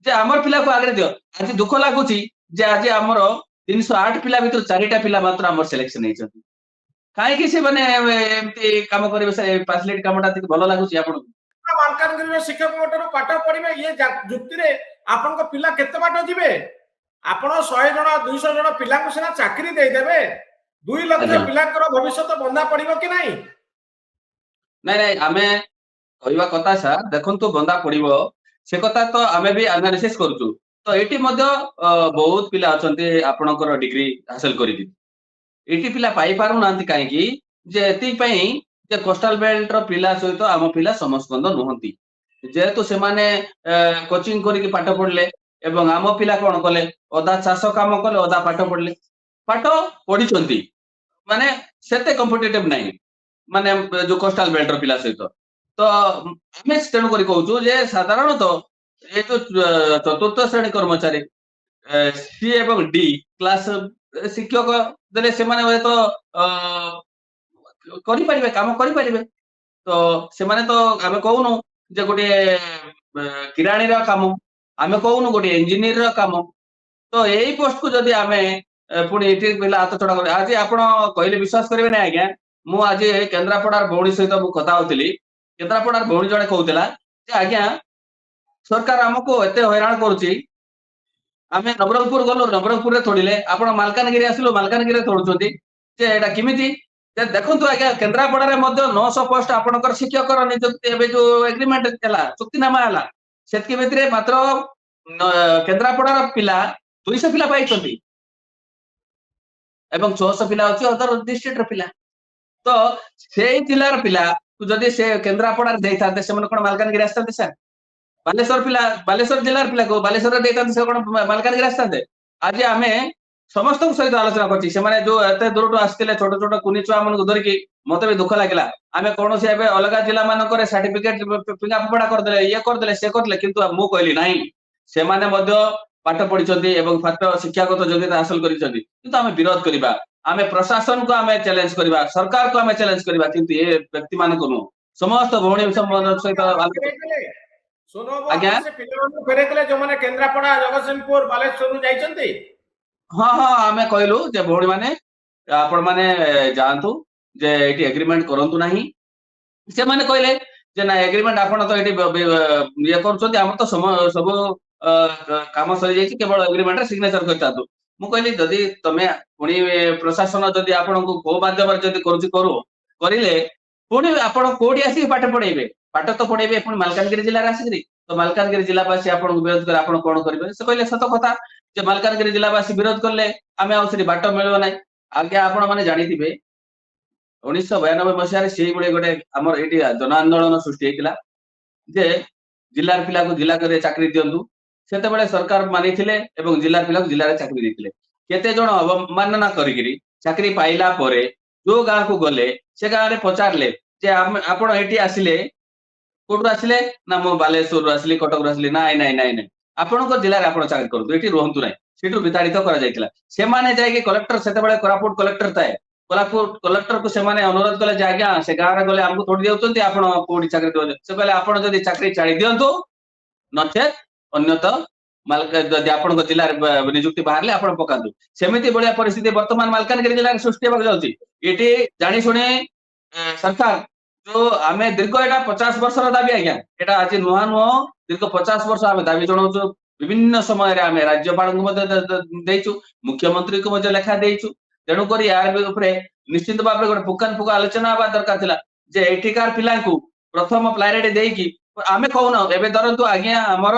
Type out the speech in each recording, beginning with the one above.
ଯେ ଆମର ପିଲାକୁ ଆଗରେ ଦିଅ। ଆଜି ଦୁଃଖ ଲାଗୁଛି ଯେ ଆଜି ଆମର 308 ପିଲା ଭିତରୁ 4ଟା ପିଲା ମାତ୍ର ଆମର ସିଲେକ୍ସନ ହେଇଛନ୍ତି। କାହିଁକି ସେମାନେ ଏମିତି କାମ କରିବେ? ସେ ଫାସିଲିଟି କାମଟା ଟିକେ ଭଲ ଲାଗୁଛି ଆପଣଙ୍କୁ? ମାଲକାନଗିରିର ଶିକ୍ଷକଙ୍କ ଠାରୁ ପାଠ ପଢିବେ ଇଏ ଯୁକ୍ତିରେ ଆପଣଙ୍କ ପିଲା କେତେ ବାଟ ଯିବେ? ଆପଣ 100 ଜଣ 200 ଜଣ ପିଲାଙ୍କୁ ସିନା ଚାକିରି ଦେଇଦେବେ, 2 ଲକ୍ଷ ଆଜ୍ଞା ପିଲାଙ୍କର ଭବିଷ୍ୟତ ବନ୍ଧା ପଡିବ କି ନାହିଁ? ନାଇଁ ନାଇଁ ଆମେ କହିବା କଥା ସାର୍, ଦେଖନ୍ତୁ ବନ୍ଦା ପଡିବ ସେ କଥା ତ ଆମେ ବି ଆନାଲିସିସ୍ କରୁଛୁ। ତ ଏଇଠି ମଧ୍ୟ ବହୁତ ପିଲା ଅଛନ୍ତି ଆପଣଙ୍କର ଡିଗ୍ରୀ ହାସଲ କରିକି ଏଇଠି ପିଲା ପାଇପାରୁନାହାନ୍ତି କାହିଁକି? ଯେ ଏଥିପାଇଁ ଯେ କୋଷ୍ଟାଲ ବେଲ୍ଟ ର ପିଲା ସହିତ ଆମ ପିଲା ସମସ୍କନ୍ଦ ନୁହନ୍ତି। ଯେହେତୁ ସେମାନେ କୋଚିଂ କରିକି ପାଠ ପଢିଲେ ଏବଂ ଆମ ପିଲା କଣ କଲେ, ଅଧା ଚାଷ କାମ କଲେ ଅଧା ପାଠ ପଢିଲେ। ପାଠ ପଢିଛନ୍ତି ମାନେ ସେତେ କମ୍ପିଟିଟିଭ ନାହିଁ ମାନେ ଯୋଉ କୋଷ୍ଟାଲ ବେଲ୍ଟ ର ପିଲା ସହିତ। ତ ଆମେ ତେଣୁ କରି କହୁଛୁ ଯେ ସାଧାରଣତଃ ଏ ଯୋଉ ଚତୁର୍ଥ ଶ୍ରେଣୀ କର୍ମଚାରୀ ସି ଏବଂ ଡି କ୍ଲାସ ଶିକ୍ଷକ ଦେଲେ ସେମାନେ ହୁଏତ କରିପାରିବେ, କାମ କରିପାରିବେ। ତ ସେମାନେ ତ ଆମେ କହୁନୁ ଯେ ଗୋଟେ କିରାଣୀର କାମ, ଆମେ କହୁନୁ ଗୋଟେ ଇଞ୍ଜିନିୟର କାମ। ତ ଏଇ ପୋଷ୍ଟକୁ ଯଦି ଆମେ ପୁଣି ଏଠି ପିଲା ହାତ ଛଡା କଲେ, ଆଜି ଆପଣ କହିଲେ ବିଶ୍ୱାସ କରିବେ ନାହିଁ ଆଜ୍ଞା, ମୁଁ ଆଜି କେନ୍ଦ୍ରାପଡାର ଭଉଣୀ ସହିତ ମୁଁ କଥା ହଉଥିଲି। କେନ୍ଦ୍ରାପଡାର ଭଉଣୀ ଜଣେ କହୁଥିଲା ଯେ ଆଜ୍ଞା ସରକାର ଆମକୁ ଏତେ ହଇରାଣ କରୁଛି, ଆମେ ନବରଙ୍ଗପୁର ଗଲୁ ନବରଙ୍ଗପୁରରେ ତୋଳିଲେ, ଆପଣ ମାଲକାନଗିରି ଆସିଲୁ ମାଲକାନଗିରିରେ ତୋଳୁଛନ୍ତି। ଯେ ଏଇଟା କେମିତି? ଯେ ଦେଖନ୍ତୁ ଆଜ୍ଞା କେନ୍ଦ୍ରାପଡାରେ ମଧ୍ୟ 900 ପୋଷ୍ଟ ଆପଣଙ୍କର ଶିକ୍ଷକର ନିଯୁକ୍ତି ଏବେ ଯୋଉ ଏଗ୍ରିମେଣ୍ଟ ହେଲା, ଚୁକ୍ତିନାମା ହେଲା, ସେତିକି ଭିତରେ ମାତ୍ର କେନ୍ଦ୍ରାପଡାର ପିଲା 200 ପିଲା ପାଇଛନ୍ତି ଏବଂ 600 ପିଲା ଅଛି ଅଦର ଡିଷ୍ଟ୍ରିକ୍ଟର ପିଲା। ତ ସେଇ ଜିଲ୍ଲାର ପିଲା ଯଦି ସେ କେନ୍ଦ୍ରାପଡାରେ ଦେଇଥାନ୍ତେ ସେମାନେ କଣ ମାଲକାନଗିରି ଆସିଥାନ୍ତେ ସାର୍? ବାଲେଶ୍ୱର ପିଲା ବାଲେଶ୍ୱର ଜିଲ୍ଲାର ପିଲାକୁ ବାଲେଶ୍ୱରରେ ଦେଇଥାନ୍ତେ ସେ କଣ ମାଲକାନଗିରି ଆସିଥାନ୍ତେ? ଆଜି ଆମେ ସମସ୍ତଙ୍କ ସହିତ ଆଲୋଚନା କରିଛି, ସେମାନେ ଯୋଉ ଏତେ ଦୂରଠୁ ଆସିଥିଲେ ଛୋଟ ଛୋଟ କୁନି ଛୁଆ ମାନଙ୍କୁ ଧରିକି, ମତେ ବି ଦୁଃଖ ଲାଗିଲା। ଆମେ କୌଣସି ଏବେ ଅଲଗା ଜିଲ୍ଲା ମାନଙ୍କରେ ସାର୍ଟିଫିକେଟ ଫିଙ୍ଗା ଫୋପଡା କରିଦେଲେ, ଇଏ କରିଦେଲେ ସେ କରିଦେଲେ, କିନ୍ତୁ ମୁଁ କହିଲି ନାହିଁ ସେମାନେ ମଧ୍ୟ ପାଠ ପଢିଛନ୍ତି ଏବଂ ପାଠ ଶିକ୍ଷାଗତ ଯୋଗ୍ୟତା ହାସଲ କରିଛନ୍ତି। କିନ୍ତୁ ଆମେ ବିରୋଧ କରିବା, ଆମେ ପ୍ରଶାସନକୁ ଆମେ ଚ୍ୟାଲେଞ୍ଜ କରିବା, ସରକାରକୁ ଆମେ ଚ୍ୟାଲେଞ୍ଜ କରିବା, କିନ୍ତୁ ଏ ବ୍ୟକ୍ତି ମାନଙ୍କୁ ନୁହଁ। ସମସ୍ତ ଭଉଣୀ ସହିତ ସୋନବାବୁ ଆଜ୍ଞା ଆପଣ ସେ ପିଲାମାନଙ୍କୁ ଫେରେଇଥିଲେ ଯୋଉମାନେ କେନ୍ଦ୍ରାପଡା, ଜଗତସିଂହପୁର, ବାଲେଶ୍ୱରରୁ ଯାଇଛନ୍ତି? ହଁ ହଁ ଆମେ କହିଲୁ ଯେ ଭଉଣୀ ମାନେ ଆପଣ ମାନେ ଯାଆନ୍ତୁ, ଯେ ଏଠି ଏଗ୍ରିମେଣ୍ଟ କରନ୍ତୁ ନାହିଁ। ସେମାନେ କହିଲେ ଯେ ନା ଏଗ୍ରିମେଣ୍ଟ ଆପଣ ତ ଏଠି ଇଏ କରୁଛନ୍ତି, ଆମର ତ ସବୁ କାମ ସରିଯାଇଛି, କେବଳ ଏଗ୍ରିମେଣ୍ଟରେ ସିଗ୍ନେଚର କରିଥାନ୍ତୁ। ମୁଁ କହିଲି ଯଦି ତମେ ପୁଣି ପ୍ରଶାସନ ଯଦି ଆପଣଙ୍କୁ କୋଉ ମାଧ୍ୟମରେ ଯଦି କରୁଛି କରୁ, କରିଲେ ପୁଣି ଆପଣ କୋଉଠି ଆସିକି ପାଠ ପଢେଇବେ? ପାଠ ତ ପଢେଇବେ ପୁଣି ମାଲକାନଗିରି ଜିଲ୍ଲାରେ ଆସିକିରି। ତ ମାଲକାନଗିରି ଜିଲ୍ଲାବାସୀ ଆପଣଙ୍କୁ ବିରୋଧ କଲେ ଆପଣ କଣ କରିବେ? ସେ କହିଲେ ସତ କଥା ଯେ ମାଲକାନଗିରି ଜିଲ୍ଲାବାସୀ ବିରୋଧ କଲେ ଆମେ ଆଉ ସେଠି ବାଟ ମିଳିବ ନାହିଁ। ଆଜ୍ଞା ଆପଣ ମାନେ ଜାଣିଥିବେ 1992 ମସିହାରେ ସେଇଭଳି ଗୋଟେ ଆମର ଏଇଠି ଜନ ଆନ୍ଦୋଳନ ସୃଷ୍ଟି ହେଇଥିଲା ଯେ ଜିଲ୍ଲାର ପିଲାକୁ ଜିଲ୍ଲାରେ ଚାକିରି ଦିଅନ୍ତୁ। ସେତେବେଳେ ସରକାର ମାନିଥିଲେ ଏବଂ ଜିଲ୍ଲା ପିଲାକୁ ଜିଲ୍ଲାରେ ଚାକିରି ଦେଇଥିଲେ। କେତେ ଜଣ ଅବମାନନା କରିକିରି ଚାକିରି ପାଇଲା ପରେ ଯୋଉ ଗାଁକୁ ଗଲେ ସେ ଗାଁରେ ପଚାରିଲେ ଯେ ଆପଣ ଏଠି ଆସିଲେ କୋଉଠୁ ଆସିଲେ? ନା ମୁଁ ବାଲେଶ୍ୱରରୁ ଆସିଲି, କଟକରୁ ଆସିଲି। ନାଇଁ ନାଇଁ ନାଇଁ ନାଇଁ, ଆପଣଙ୍କ ଜିଲ୍ଲାରେ ଆପଣ ଚାକିରି କରନ୍ତୁ, ଏଠି ରୁହନ୍ତୁ ନାହିଁ। ସେଠୁ ବିତାଡିତ କରାଯାଇଥିଲା। ସେମାନେ ଯାଇକି କଲେକ୍ଟର, ସେତେବେଳେ କୋରାପୁଟ କଲେକ୍ଟର ଥାଏ, କୋରାପୁଟ କଲେକ୍ଟରକୁ ସେମାନେ ଅନୁରୋଧ କଲେ ଯେ ଆଜ୍ଞା ସେ ଗାଁରେ ଗଲେ ଆମକୁ ଥୋଡି ଦେଉଛନ୍ତି, ଆପଣ କୋଉଠି ଚାକିରି ଦେଉଛନ୍ତି? ସେ କହିଲେ ଆପଣ ଯଦି ଚାକିରି ଛାଡି ଦିଅନ୍ତୁ, ନଚେତ ଅନ୍ୟତ ଯଦି ଆପଣଙ୍କ ଜିଲ୍ଲାରେ ନିଯୁକ୍ତି ବାହାରିଲେ ଆପଣ ପକାନ୍ତୁ। ସେମିତି ଭଳିଆ ପରିସ୍ଥିତି ବର୍ତ୍ତମାନ ମାଲକାନଗିରି ଜିଲ୍ଲାରେ ସୃଷ୍ଟି ହେବାକୁ ଯାଉଛି। ଏଠି ଜାଣି ଶୁଣି ସରକାର ଯୋଉ ଆମେ ଦୀର୍ଘ ଏଟା 50 ବର୍ଷର ଦାବି ଆଜ୍ଞା, ଏଟା ଆଜି ନୂଆ ନୁହଁ, ଦୀର୍ଘ 50 ବର୍ଷ ଆମେ ଦାବି ଜଣାଉଛୁ। ବିଭିନ୍ନ ସମୟରେ ଆମେ ରାଜ୍ୟପାଳଙ୍କୁ ମଧ୍ୟ ଦେଇଛୁ, ମୁଖ୍ୟମନ୍ତ୍ରୀଙ୍କୁ ମଧ୍ୟ ଲେଖା ଦେଇଛୁ। ତେଣୁକରି ୟାର ଉପରେ ନିଶ୍ଚିତ ଭାବରେ ଗୋଟେ ପୁଙ୍ଖାନୁପୁଙ୍ଖ ଆଲୋଚନା ହେବା ଦରକାର ଥିଲା ଯେ ଏଠିକାର ପିଲାଙ୍କୁ ପ୍ରଥମ ପ୍ରାୟୋରିଟି ଦେଇକି ଆମେ କହୁନ ଏବେ ଧରନ୍ତୁ ଆଜ୍ଞା ଆମର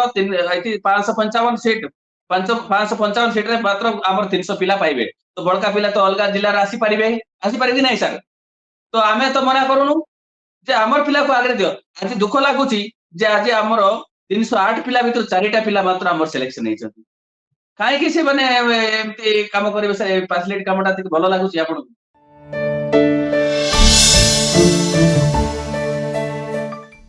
ଏଠି 555 ସିଟ୍, 555 ସିଟରେ ମାତ୍ର ଆମର 300 ପିଲା ପାଇବେ। ତ ବଳକା ପିଲା ତ ଅଲଗା ଜିଲ୍ଲାରେ ଆସିପାରିବେ କି ନାହିଁ ସାର୍? ତ ଆମେ ତ ମନା କରୁନୁ ଯେ ଆମର ପିଲାକୁ ଆଗରେ ଦିଅ। ଆଜି ଦୁଃଖ ଲାଗୁଛି ଯେ ଆଜି ଆମର 308 ପିଲା ଭିତରୁ 4ଟା ପିଲା ମାତ୍ର ଆମର ସିଲେକ୍ସନ ହେଇଛନ୍ତି। କାହିଁକି ସେମାନେ ଏମିତି କାମ କରିବେ? ସେ ଫାସିଲିଟି କାମଟା ଟିକେ ଭଲ ଲାଗୁଛି ଆପଣଙ୍କୁ?